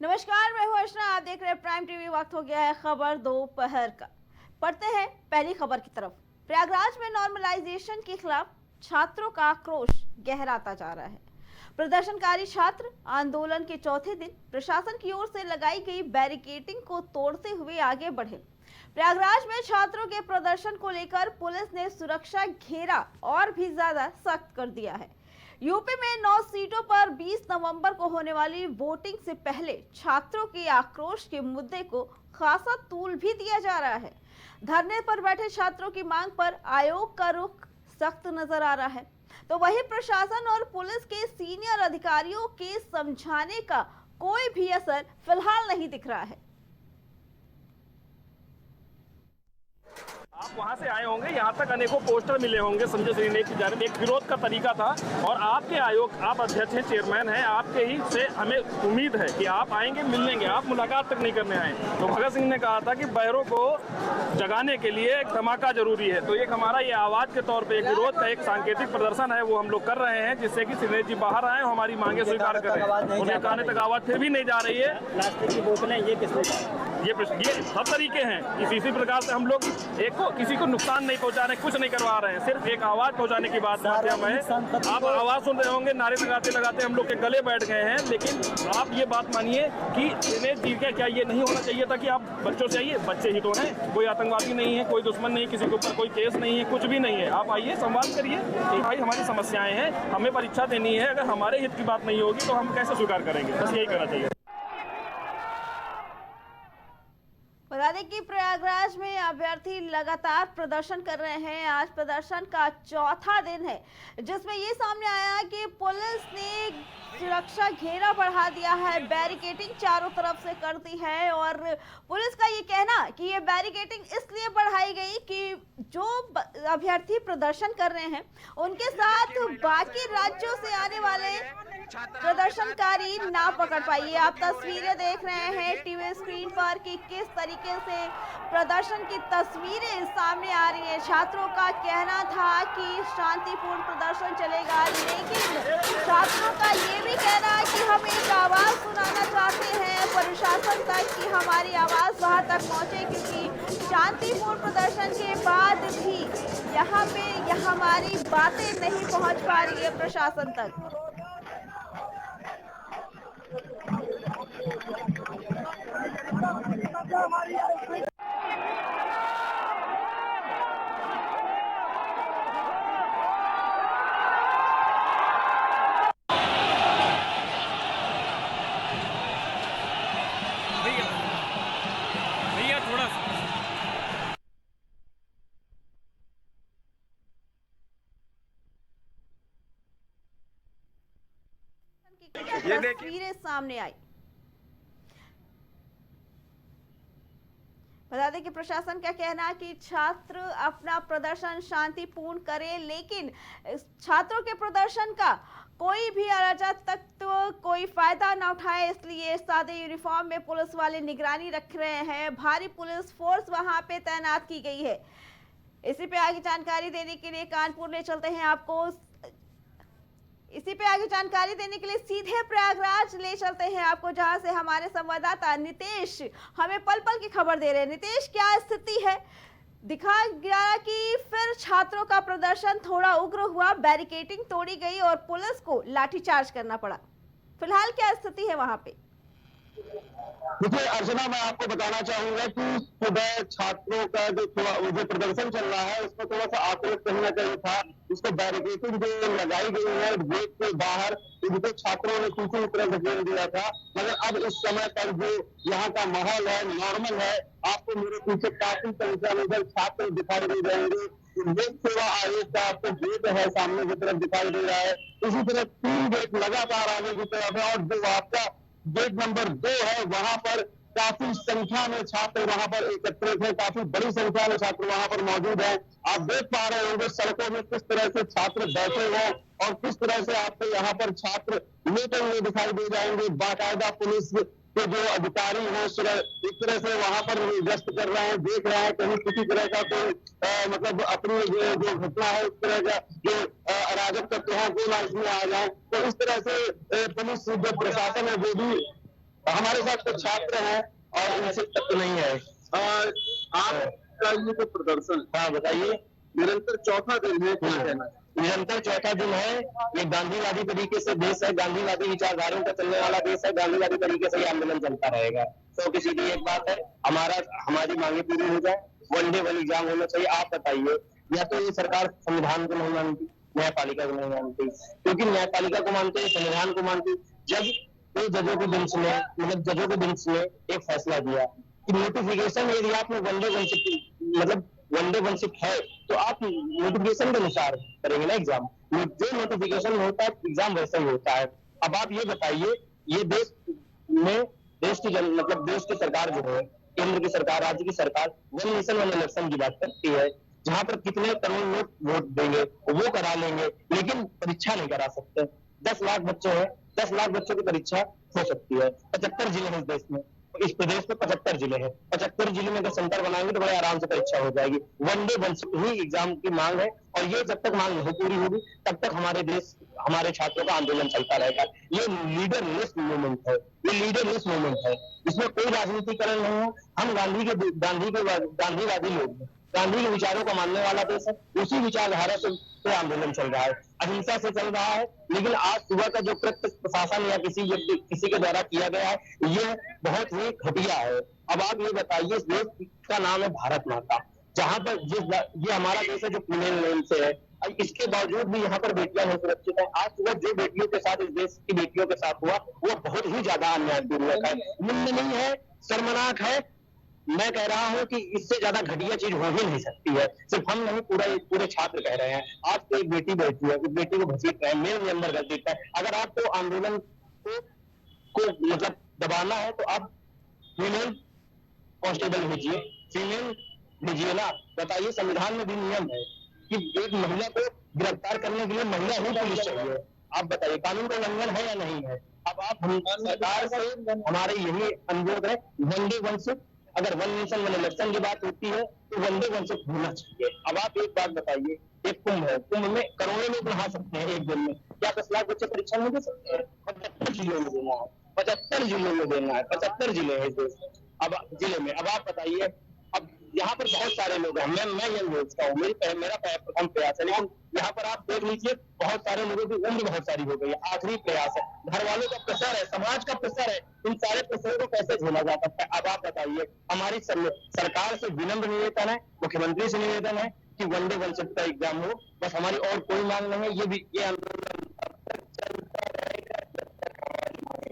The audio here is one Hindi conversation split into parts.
नमस्कार, मैं हूं अर्चना। आप देख रहे हैं प्राइम टीवी। वक्त हो गया है खबर दोपहर का। पढ़ते हैं पहली खबर की तरफ। प्रयागराज में नॉर्मलाइजेशन के खिलाफ छात्रों का आक्रोश गहराता जा रहा है। प्रदर्शनकारी छात्र आंदोलन के चौथे दिन प्रशासन की ओर से लगाई गई बैरिकेडिंग को तोड़ते हुए आगे बढ़े। प्रयागराज में छात्रों के प्रदर्शन को लेकर पुलिस ने सुरक्षा घेरा और भी ज्यादा सख्त कर दिया है। यूपी में 9 सीटों पर 20 नवंबर को होने वाली वोटिंग से पहले छात्रों के आक्रोश के मुद्दे को खासा तूल भी दिया जा रहा है। धरने पर बैठे छात्रों की मांग पर आयोग का रुख सख्त नजर आ रहा है, तो वही प्रशासन और पुलिस के सीनियर अधिकारियों के समझाने का कोई भी असर फिलहाल नहीं दिख रहा है। आप वहां से आए होंगे, यहाँ तक अनेकों पोस्टर मिले होंगे संजय श्रीनेक की जानिब। एक विरोध का तरीका था और आपके आयोग, आप अध्यक्ष हैं, चेयरमैन हैं, आपके ही से हमें उम्मीद है कि आप आएंगे, मिल लेंगे। आप मुलाकात तक नहीं करने आए। तो भगत सिंह ने कहा था कि बहरों को जगाने के लिए एक धमाका जरूरी है। तो एक हमारा ये आवाज के तौर पर एक विरोध का एक सांकेतिक प्रदर्शन है, वो हम लोग कर रहे हैं, जिससे कि श्रीनेक जी बाहर आए, हमारी मांगे स्वीकार करें। उन्हें कहने तक आवाज फिर भी नहीं जा रही है। प्लास्टिक की बोतलें ये ये सब तरीके हैं। इसी प्रकार से हम लोग किसी को नुकसान नहीं पहुंचा रहे, कुछ नहीं करवा रहे हैं, सिर्फ एक आवाज पहुंचाने की बात माध्यम है। आप आवाज सुन रहे होंगे, नारे लगाते लगाते हम लोग के गले बैठ गए हैं। लेकिन आप ये बात मानिए कि दिनेश जी का क्या ये नहीं होना चाहिए था कि आप बच्चों से आइए, बच्चे ही तो हैं, कोई आतंकवादी नहीं है, कोई दुश्मन नहीं, किसी के ऊपर कोई केस नहीं है, कुछ भी नहीं है। आप आइए, संवाद करिए कि भाई हमारी समस्याएं हैं, हमें परीक्षा देनी है, अगर हमारे हित की बात नहीं होगी तो हम कैसे स्वीकार करेंगे। बस यही करना चाहिए। बता दें कि प्रयागराज में अभ्यर्थी लगातार प्रदर्शन कर रहे हैं। आज प्रदर्शन का चौथा दिन है, जिसमें ये सामने आया कि पुलिस ने सुरक्षा घेरा बढ़ा दिया है, बैरिकेडिंग चारों तरफ से कर दी है। और पुलिस का ये कहना कि ये बैरिकेडिंग इसलिए बढ़ाई गई कि जो अभ्यर्थी प्रदर्शन कर रहे हैं उनके साथ बाकी राज्यों से आने वाले प्रदर्शनकारी ना पकड़ पाइए। आप तस्वीरें देख रहे हैं टीवी स्क्रीन पर कि किस तरीके से प्रदर्शन की तस्वीरें सामने आ रही है। छात्रों का कहना था कि शांतिपूर्ण प्रदर्शन चलेगा, लेकिन छात्रों का ये भी कहना है कि हम एक आवाज सुनाना चाहते हैं प्रशासन तक कि हमारी आवाज वहां तक पहुंचे, क्योंकि शांतिपूर्ण प्रदर्शन के बाद भी यहाँ पे हमारी बातें नहीं पहुंच पा रही है प्रशासन तक। भैया थोड़ा सा तस्वीरें सामने आई। बता दें कि प्रशासन का कहना है कि छात्र अपना प्रदर्शन शांतिपूर्ण करें, लेकिन छात्रों के प्रदर्शन का कोई भी अराजक तत्व कोई फायदा ना उठाए, इसलिए सादे यूनिफॉर्म में पुलिस वाले निगरानी रख रहे हैं। भारी पुलिस फोर्स वहां पे तैनात की गई है। इसी पे आगे जानकारी देने के लिए कानपुर ले चलते हैं आपको। इसी पे आगे जानकारी देने के लिए सीधे प्रयागराज ले चलते हैं आपको, जहां से हमारे संवाददाता नितेश हमें पल पल की खबर दे रहे हैं। नितेश, क्या स्थिति है? दिखा गया कि फिर छात्रों का प्रदर्शन थोड़ा उग्र हुआ, बैरिकेडिंग तोड़ी गई और पुलिस को लाठीचार्ज करना पड़ा। फिलहाल क्या स्थिति है वहां पे? देखिए अर्चना, मैं आपको बताना चाहूंगा कि सुबह छात्रों का जो प्रदर्शन चल रहा है उसमें थोड़ा सा आक्रोश करना चाहिए था। इसको बैरिकेडिंग जो लगाई गई है गेट के बाहर, इनको छात्रों ने किसी तरह से घेर दिया था। मगर अब इस समय पर जो यहाँ का माहौल है, नॉर्मल है। आपको मेरे पीछे काफी संख्या में छात्र दिखाई दे जाएंगे। लोक सेवा आयोग का आपको गेट है सामने की तरफ दिखाई दे रहा है। इसी तरह 3 गेट लगातार आगे की तरफ है और जो आपका गेट नंबर 2 है वहां पर काफी संख्या में छात्र वहां पर एकत्रित है, काफी बड़ी संख्या में छात्र वहां पर मौजूद है। आप देख पा रहे होंगे सड़कों में किस तरह से छात्र बैठे हैं और किस तरह से आपको यहाँ पर छात्र लेटे हुए दिखाई दे जाएंगे। बाकायदा पुलिस के जो अधिकारी हैं इस तरह से वहां पर गश्त कर रहे हैं, देख रहे हैं कहीं किसी तरह का कोई मतलब अपनी जो घटना है उस तरह का जो अराजक तत्व है वो ना इसमें आ जाए। तो इस तरह से पुलिस जो प्रशासन है वो भी हमारे साथ कुछ छात्र हैं और इनसे तक नहीं है। आपका ये जो प्रदर्शन, हाँ बताइए, निरंतर चौथा दिन है, क्या कहना? निरंतर चौथा दिन है। ये गांधीवादी तरीके से देश है, गांधीवादी विचारधाराओं का चलने वाला देश है, गांधीवादी तरीके से ये आंदोलन चलता रहेगा। तो किसी की एक बात है, हमारी मांगे पूरी हो जाए, वन डे वन एग्जाम होना चाहिए। आप बताइए, या तो ये सरकार संविधान को नहीं मानती, न्यायपालिका को नहीं मानती, क्योंकि न्यायपालिका को मानते हैं, संविधान को मानती। जब कई जजों की बेंच ने, मतलब जजों की बेंच ने एक फैसला दिया कि नोटिफिकेशन यदि आपने वनडे वनशिप, मतलब वनडे वनशिप है, तो आप नोटिफिकेशन के अनुसार करेंगे ना एग्जाम। जो नोटिफिकेशन में होता है एग्जाम वैसा ही होता है। अब आप ये बताइए, ये देश में देश की मतलब देश की सरकार जो है, केंद्र की सरकार, राज्य की सरकार वन नेशन वन इलेक्शन की बात करती है, जहां पर कितने करोड़ लोग वोट देंगे वो करा लेंगे, लेकिन परीक्षा नहीं करा सकते। 10 लाख बच्चे हैं, 10 लाख बच्चों की परीक्षा हो सकती है। 75 जिले हैं इस देश में, इस प्रदेश में 75 जिले हैं। 75 जिले में अगर सेंटर बनाएंगे तो बड़े आराम से परीक्षा हो जाएगी। वन डे वन शिफ्ट ही एग्जाम की मांग है, और ये जब तक मांग नहीं पूरी होगी तब तक हमारे छात्रों का आंदोलन चलता रहेगा। ये लीडरलेस मूवमेंट है, ये लीडरलेस मूवमेंट है, इसमें कोई राजनीतिकरण नहीं है। हम गांधीवादी लोग हैं, गांधी के विचारों को मानने वाला देश है, उसी विचारधारा से आंदोलन चल रहा है, अहिंसा से चल रहा है। लेकिन आज सुबह का जो कृत्य प्रशासन या किसी के द्वारा किया गया है, ये बहुत ही घटिया है। अब आप ये बताइए, इस देश का नाम है भारत माता, जहां पर ये हमारा देश है जो फीमेल नेम से है, इसके बावजूद भी यहाँ पर बेटियां नहीं सुरक्षित है। आज सुबह जो बेटियों के साथ, इस देश की बेटियों के साथ हुआ, वो बहुत ही ज्यादा अन्यायपूर्वक है, निंदनीय है, शर्मनाक है। मैं कह रहा हूं कि इससे ज्यादा घटिया चीज हो ही नहीं सकती है। सिर्फ हम नहीं, पूरे छात्र कह रहे हैं। आज तो एक बेटी बैठी है, उस बेटी को घसीट रहे हैं, मेल नंबर कर देता है। अगर आपको आंदोलन को मतलब दबाना है तो आप फीमेल कांस्टेबल भेजिए, फीमेल भेजिए ना। बताइए, संविधान में भी नियम है कि एक महिला को गिरफ्तार करने के लिए महिला ही पुलिस चाहिए। आप बताइए, कानून का उल्लंघन है या नहीं है? अब आप सरकार से हमारे यही अनुरोध है, वनडे वन शिफ्ट, अगर वन नेशन वन इलेक्शन की बात होती है तो वनडे वन शिफ्ट होना चाहिए। अब आप एक बात बताइए, एक कुंभ है, कुंभ में करोड़ों लोग नहा सकते हैं एक दिन में, क्या 10 लाख बच्चे परीक्षा नहीं दे सकते हैं? 75 जिलों में देना है, 75 जिलों में देना है, 75 जिले हैं इस देश में। अब जिले में, अब आप बताइए, अब यहाँ पर बहुत सारे लोग हैं, मैं ये सोचता हूँ, मेरा प्रथम प्रयास है, लेकिन यहाँ पर आप देख लीजिए, बहुत सारे लोगों की उम्र बहुत सारी हो गई है, आखिरी प्रयास है, घर वालों का प्रेशर है, समाज का प्रेशर है, इन सारे प्रेशर को कैसे झेला जा सकता है? अब आप बताइए, हमारी सरकार से विनम्र निवेदन है, मुख्यमंत्री से निवेदन है कि वनडे वन शिफ्ट का एग्जाम हो, बस हमारी और कोई मांग नहीं है। ये आंदोलन चलता रहेगा जब तक हमारी मांग।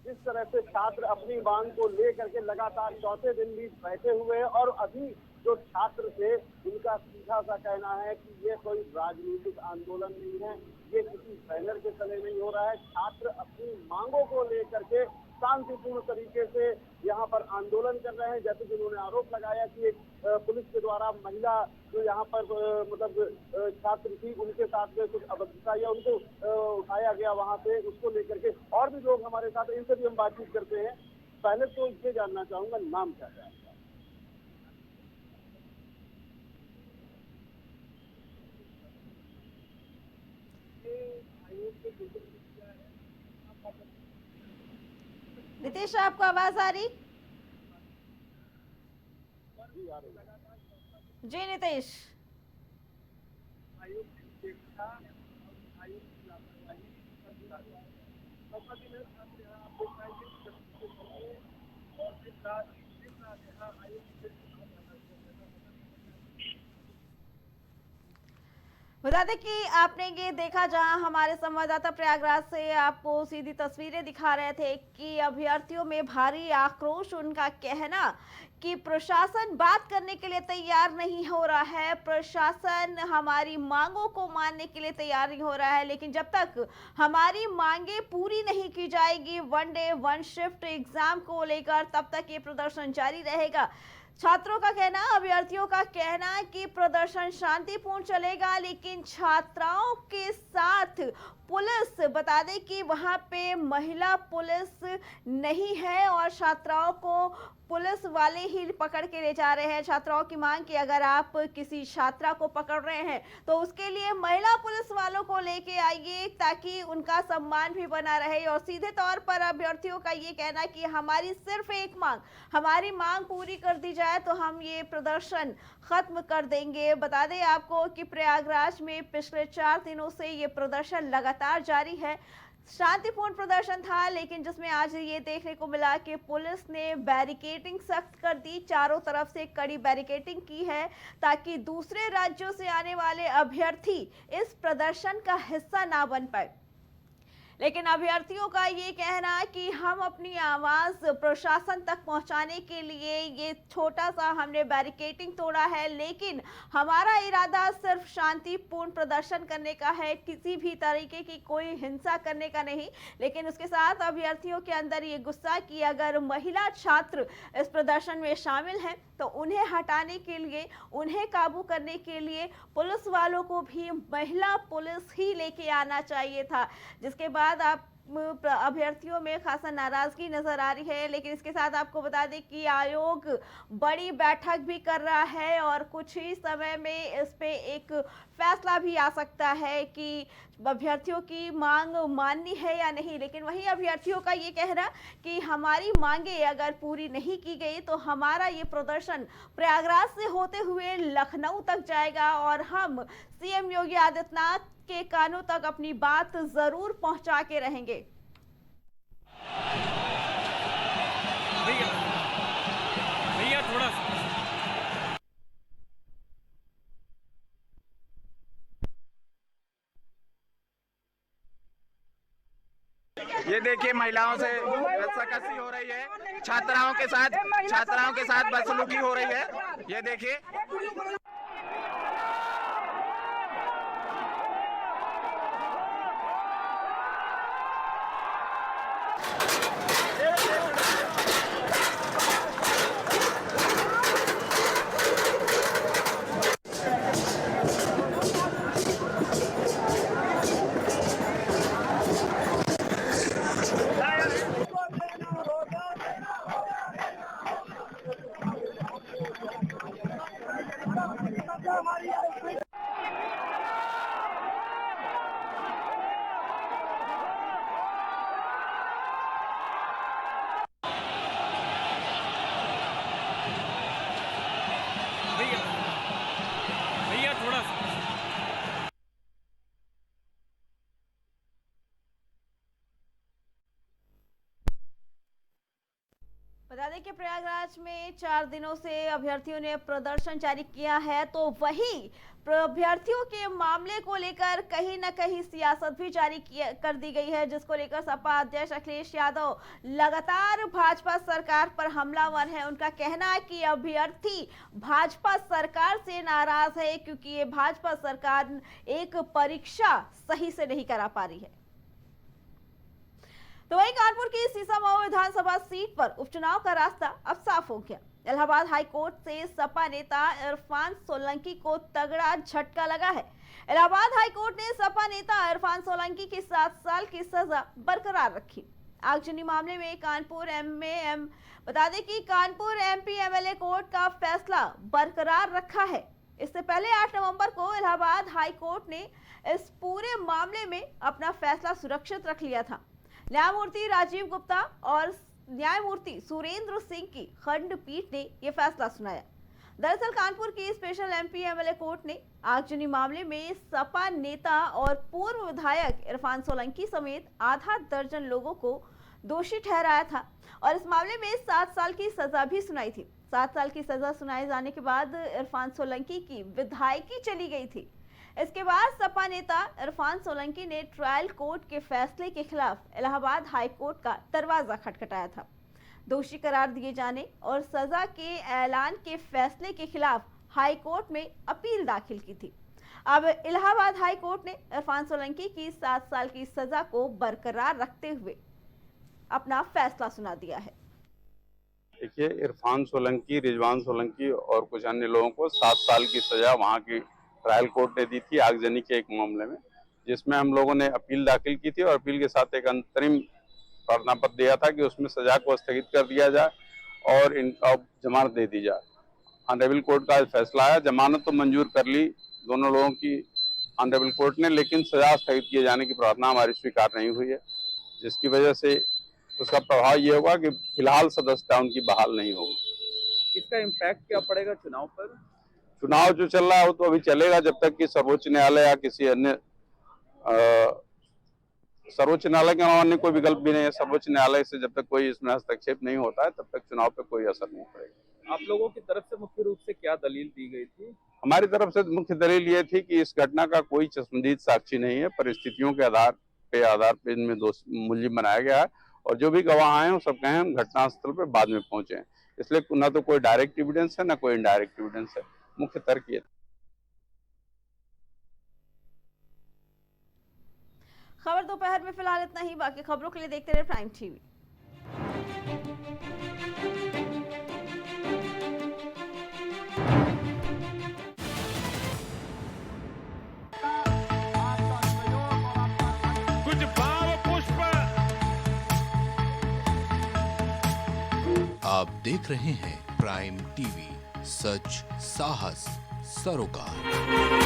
जिस तरह से छात्र अपनी मांग को लेकर के लगातार चौथे दिन भी बैठे हुए हैं, और अभी जो छात्र थे उनका सीधा सा कहना है कि ये कोई राजनीतिक आंदोलन नहीं है, ये किसी बैनर के तले नहीं हो रहा है। छात्र अपनी मांगों को लेकर के शांतिपूर्ण तरीके से यहाँ पर आंदोलन कर रहे हैं। जैसे कि उन्होंने आरोप लगाया कि एक पुलिस के द्वारा महिला जो यहाँ पर मतलब छात्र थी, उनके साथ में कुछ अभद्रता या उनको उठाया गया वहाँ पे, उसको लेकर के और भी लोग हमारे साथ, इनसे भी हम बातचीत करते हैं। पहले तो ये जानना चाहूंगा, नाम क्या है? नीतीश, आपको आवाज आ रही? जी नीतीश। बता दें कि आपने ये देखा, जहां हमारे संवाददाता प्रयागराज से आपको सीधी तस्वीरें दिखा रहे थे कि अभ्यर्थियों में भारी आक्रोश। उनका कहना कि प्रशासन बात करने के लिए तैयार नहीं हो रहा है, प्रशासन हमारी मांगों को मानने के लिए तैयार नहीं हो रहा है, लेकिन जब तक हमारी मांगे पूरी नहीं की जाएगी one day one shift exam को लेकर, तब तक ये प्रदर्शन जारी रहेगा। छात्रों का कहना, अभ्यर्थियों का कहना कि प्रदर्शन शांतिपूर्ण चलेगा, लेकिन छात्राओं के साथ पुलिस, बता दें कि वहां पे महिला पुलिस नहीं है और छात्राओं को पुलिस वाले ही पकड़ के ले जा रहे हैं। छात्राओं की मांग कि अगर आप किसी छात्रा को पकड़ रहे हैं तो उसके लिए महिला पुलिस वालों को लेके आइए ताकि उनका सम्मान भी बना रहे। और सीधे तौर पर अभ्यर्थियों का ये कहना कि हमारी सिर्फ एक मांग, हमारी मांग पूरी कर दी जाए तो हम ये प्रदर्शन खत्म कर देंगे। बता दें आपको कि प्रयागराज में पिछले 4 दिनों से ये प्रदर्शन लगातार जारी है। शांतिपूर्ण प्रदर्शन था, लेकिन जिसमें आज ये देखने को मिला कि पुलिस ने बैरिकेडिंग सख्त कर दी। चारों तरफ से कड़ी बैरिकेडिंग की है ताकि दूसरे राज्यों से आने वाले अभ्यर्थी इस प्रदर्शन का हिस्सा ना बन पाए। लेकिन अभ्यर्थियों का ये कहना है कि हम अपनी आवाज प्रशासन तक पहुंचाने के लिए ये छोटा सा हमने बैरिकेडिंग तोड़ा है, लेकिन हमारा इरादा सिर्फ शांतिपूर्ण प्रदर्शन करने का है, किसी भी तरीके की कोई हिंसा करने का नहीं। लेकिन उसके साथ अभ्यर्थियों के अंदर ये गुस्सा कि अगर महिला छात्र इस प्रदर्शन में शामिल हैं तो उन्हें हटाने के लिए, उन्हें काबू करने के लिए पुलिस वालों को भी महिला पुलिस ही लेके आना चाहिए था। जिसके बाद आप अभ्यर्थियों में खासा नाराजगी नजर आ रही है। लेकिन इसके साथ आपको बता दें कि आयोग बड़ी बैठक भी कर रहा है और कुछ ही समय में इस पे एक फैसला भी आ सकता है कि अभ्यर्थियों की मांग माननी है या नहीं। लेकिन वही अभ्यर्थियों का ये कहना कि हमारी मांगे अगर पूरी नहीं की गई तो हमारा ये प्रदर्शन प्रयागराज से होते हुए लखनऊ तक जाएगा और हम सीएम योगी आदित्यनाथ के कानों तक अपनी बात जरूर पहुंचा के रहेंगे। भैया थोड़ा ये देखिए महिलाओं से रस्साकसी हो रही है, छात्राओं के साथ बदसलूकी हो रही है। ये देखिए भैया थोड़ा बता दें कि प्रयागराज में 4 दिनों से अभ्यर्थियों ने प्रदर्शन जारी किया है, तो वही अभ्यर्थियों के मामले को लेकर कहीं ना कहीं सियासत भी जारी कर दी गई है, जिसको लेकर सपा अध्यक्ष अखिलेश यादव लगातार भाजपा सरकार पर हमलावर हैं। उनका कहना है कि अभ्यर्थी भाजपा सरकार से नाराज है क्योंकि ये भाजपा सरकार एक परीक्षा सही से नहीं करा पा रही है। तो वहीं कानपुर की सीसामऊ विधानसभा सीट पर उपचुनाव का रास्ता अब साफ हो गया। इलाहाबाद हाईकोर्ट से सपा नेता इरफान सोलंकी को तगड़ा झटका लगा है। इलाहाबाद हाईकोर्ट ने सपा नेता इरफान सोलंकी की 7 साल की सजा बरकरार रखी। आगजनी मामले में कानपुर बता दें कि कानपुर एमपी एमएलए कोर्ट का फैसला बरकरार रखा है। इससे पहले 8 नवंबर को इलाहाबाद हाईकोर्ट ने इस पूरे मामले में अपना फैसला सुरक्षित रख लिया था। न्यायमूर्ति राजीव गुप्ता और न्यायमूर्ति सुरेंद्र सिंह की खंडपीठ ने यह फैसला सुनाया। दरअसल कानपुर की स्पेशल एमपी एमएलए कोर्ट ने आगजनी मामले में सपा नेता और पूर्व विधायक इरफान सोलंकी समेत आधा दर्जन लोगों को दोषी ठहराया था और इस मामले में 7 साल की सजा भी सुनाई थी। 7 साल की सजा सुनाए जाने के बाद इरफान सोलंकी की विधायकी चली गई थी। इसके बाद सपा नेता इरफान सोलंकी ने ट्रायल कोर्ट के फैसले के खिलाफ इलाहाबाद हाई कोर्ट का दरवाजा खटखटाया था। दोषी करार दिए जाने और सजा के ऐलान के फैसले के खिलाफ हाई कोर्ट में अपील दाखिल की थी। अब इलाहाबाद हाई कोर्ट ने इरफान सोलंकी की 7 साल की सजा को बरकरार रखते हुए अपना फैसला सुना दिया है। देखिए, इरफान सोलंकी, रिजवान सोलंकी और कुछ अन्य लोगों को 7 साल की सजा वहां की ट्रायल कोर्ट ने दी थी आगजनी के एक मामले में। जिसमें हम लोगों ने अपील दाखिल की थी और अपील के साथ एक अंतरिम प्रार्थना पत्र दिया था कि उसमें सजा को स्थगित कर दिया जाए और इनका जमानत दे दी जाए। ऑनरेबल कोर्ट का फैसला आया, जमानत तो मंजूर कर ली दोनों लोगों की ऑनरेबल कोर्ट ने, लेकिन सजा स्थगित किए जाने की प्रार्थना हमारी स्वीकार नहीं हुई है, जिसकी वजह से उसका प्रभाव ये होगा कि फिलहाल सदस्यता उनकी बहाल नहीं होगी। इसका इम्पैक्ट क्या पड़ेगा चुनाव पर? चुनाव जो चल रहा है वो तो अभी चलेगा जब तक कि सर्वोच्च न्यायालय या किसी अन्य सर्वोच्च न्यायालय के अलावा अन्य कोई विकल्प भी नहीं है। सर्वोच्च न्यायालय से जब तक कोई इसमें हस्तक्षेप नहीं होता है तब तक चुनाव पे कोई असर नहीं पड़ेगा। आप लोगों की तरफ से मुख्य रूप से क्या दलील दी गई थी? हमारी तरफ से मुख्य दलील ये थी कि इस घटना का कोई चश्मदीद साक्षी नहीं है, परिस्थितियों के आधार पे इनमें मुलजिम बनाया गया है और जो भी गवाह आए हैं वो सब कहे हम घटनास्थल पे बाद में पहुंचे हैं, इसलिए न तो कोई डायरेक्ट एविडेंस है न कोई इनडायरेक्ट एविडेंस है। मुख्य तर्क ये। खबर दोपहर में फिलहाल इतना ही। बाकी खबरों के लिए देखते रहे प्राइम टीवी। कुछ भाव पुष्प। आप देख रहे हैं प्राइम टीवी, सच साहस सरोकार।